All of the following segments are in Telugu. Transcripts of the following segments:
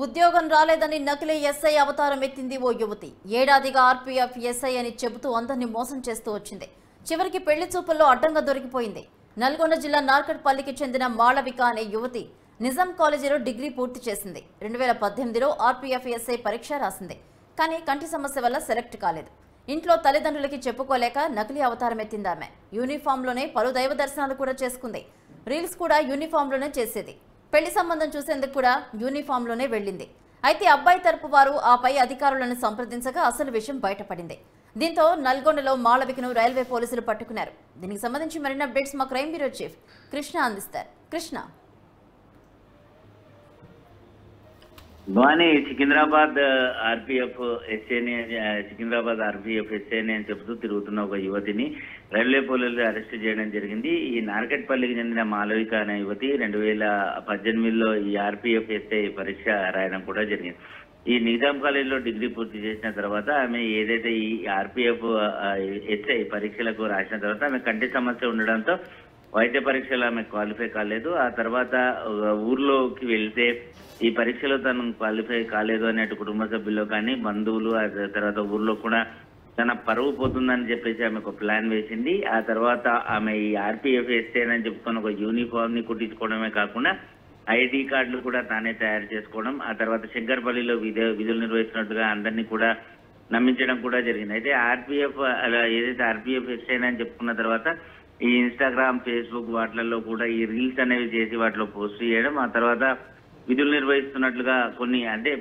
ఉద్యోగం రాలేదని నకిలీ ఎస్ఐ అవతారం ఎత్తింది ఓ యువతి. ఏడాదిగా ఆర్పీఎఫ్ ఎస్ఐ అని చెబుతూ అందరినీ మోసం చేస్తూ వచ్చింది. చివరికి పెళ్లి చూపుల్లో అడ్డంగా దొరికిపోయింది. నల్గొండ జిల్లా నార్కట్పల్లికి చెందిన మాళవిక అనే యువతి నిజాం కాలేజీలో డిగ్రీ పూర్తి చేసింది. 2018లో ఆర్పీఎఫ్ ఎస్ఐ పరీక్ష రాసింది. కానీ కంటి సమస్య వల్ల సెలెక్ట్ కాలేదు. ఇంట్లో తల్లిదండ్రులకి చెప్పుకోలేక నకిలీ అవతారం ఎత్తిందామె. యూనిఫామ్లోనే పలు దైవ దర్శనాలు కూడా చేసుకుంది. రీల్స్ కూడా యూనిఫామ్లోనే చేసేది. పెళ్లి సంబంధం చూసేందుకు కూడా యూనిఫామ్లోనే వెళ్ళింది. అయితే అబ్బాయి తరపు వారు ఆపై అధికారులను సంప్రదించగా అసలు విషయం బయటపడింది. దీంతో నల్గొండలో మాళవికను రైల్వే పోలీసులు పట్టుకున్నారు. దీనికి సంబంధించి మరిన్ని అప్డేట్స్ మా క్రైమ్ బ్యూరో చీఫ్ కృష్ణ అందిస్తారు. కృష్ణ, భవానీ సికింద్రాబాద్ ఆర్పీఎఫ్ ఎస్ఏని అని చెబుతూ తిరుగుతున్న ఒక యువతిని రైల్వే పోలీసులు అరెస్ట్ చేయడం జరిగింది. ఈ నార్కట్పల్లికి చెందిన మాళవిక అనే యువతి 2018లో ఈ ఆర్పీఎఫ్ ఎస్ఐ పరీక్ష రాయడం కూడా జరిగింది. ఈ నిజాం కాలేజీలో డిగ్రీ పూర్తి చేసిన తర్వాత ఆమె ఏదైతే ఈ ఆర్పీఎఫ్ ఎస్ఐ పరీక్షలకు రాసిన తర్వాత ఆమె కంటి సమస్య ఉండడంతో వైద్య పరీక్షలు ఆమె క్వాలిఫై కాలేదు. ఆ తర్వాత ఊర్లోకి వెళ్తే ఈ పరీక్షలో తను క్వాలిఫై కాలేదు అనేటు కుటుంబ సభ్యులు కానీ బంధువులు, ఆ తర్వాత ఊర్లో కూడా తన పరువు పోతుందని చెప్పేసి ఆమె ఒక ప్లాన్ వేసింది. ఆ తర్వాత ఆమె ఈ ఆర్పీఎఫ్ ఎస్ఏనని చెప్పుకొని ఒక యూనిఫామ్ ని కుట్టించుకోవడమే కాకుండా ఐడి కార్డులు కూడా తానే తయారు చేసుకోవడం, ఆ తర్వాత శంకర్పల్లిలో విధులు నిర్వహిస్తున్నట్టుగా అందరినీ కూడా నమ్మించడం కూడా జరిగింది. అయితే ఏదైతే ఆర్పీఎఫ్ ఎస్ఏనని చెప్పుకున్న తర్వాత ఈ ఇన్స్టాగ్రామ్, ఫేస్బుక్ వాటిలలో కూడా ఈ రీల్స్ అనేవి చేసి వాటిలో పోస్ట్ చేయడం, ఆ తర్వాత విధులు నిర్వహిస్తున్నట్లుగా కొన్ని అంటే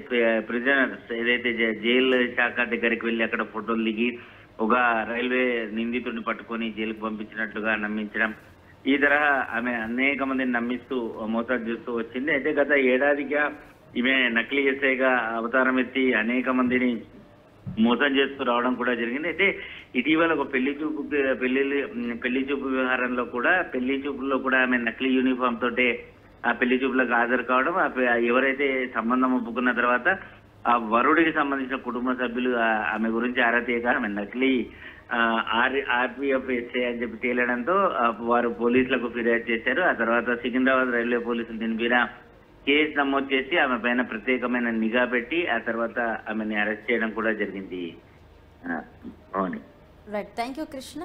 ప్రిజనర్స్ ఏదైతే జైలు శాఖ దగ్గరికి వెళ్ళి అక్కడ ఫోటోలు దిగి ఒక రైల్వే నిందితుడిని పట్టుకొని జైలుకు పంపించినట్లుగా నమ్మించడం, ఈ తరహా ఆమె అనేక మందిని నమ్మిస్తూ మోసం చేస్తూ వచ్చింది. అయితే గత ఏడాదిగా ఈమె నకిలీ ఎస్ఐగా అవతారం ఎత్తి అనేక మందిని మోసం చేస్తూ రావడం కూడా జరిగింది. అయితే ఇటీవల ఒక పెళ్లి చూపు వ్యవహారంలో కూడా పెళ్లి చూపుల్లో కూడా ఆమె నకిలీ యూనిఫామ్ తోటే ఆ పెళ్లి చూపులకు హాజరు కావడం, ఎవరైతే సంబంధం ఒప్పుకున్న తర్వాత ఆ వరుడికి సంబంధించిన కుటుంబ సభ్యులు ఆమె గురించి ఆరా తీయగా ఆమె నకిలీ ఆర్పీఎఫ్ ఎస్ఐ అని చెప్పి తేలడంతో వారు పోలీసులకు ఫిర్యాదు చేశారు. ఆ తర్వాత సికింద్రాబాద్ రైల్వే పోలీసులు దీని మీద కేసు నమోదు చేసి ఆమె పైన ప్రత్యేకమైన నిఘా పెట్టి ఆ తర్వాత ఆమెని అరెస్ట్ చేయడం కూడా జరిగింది. Right, thank you Krishna.